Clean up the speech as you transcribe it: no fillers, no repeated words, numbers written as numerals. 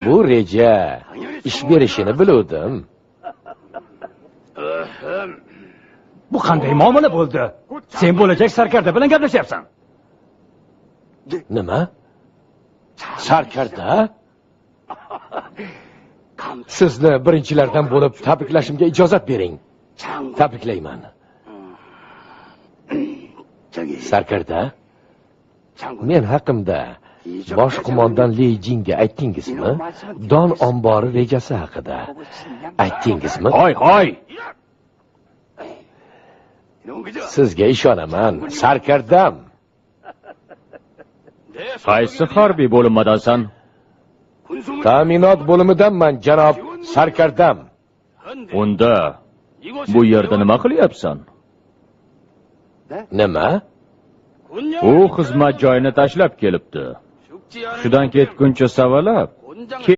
Bu reja ish berishini biluvdim. Bu qanday muomala bo'ldi? Sen bo'lajak sarkarda bilan gaplashyapsan. Nima? Sarkarda? Sizni birinchilardan bo'lib tabriklashimga ijozat bering. Tabriklayman. Sarkarda, men haqimda bosh qo'mondan Li Jinga aytdingizmi? Don ombori rejasi haqida aytdingizmi? Hoy. Sizga ishonaman, sarkardam. Qaysi harbiy bo'linmadansan? Ta'minot bo'limidanman, janob sarkardam. Unda bu yerda nima qilyapsan? Nima? U xizmat joyini tashlab kelibdi. Hushidan ketguncha savalab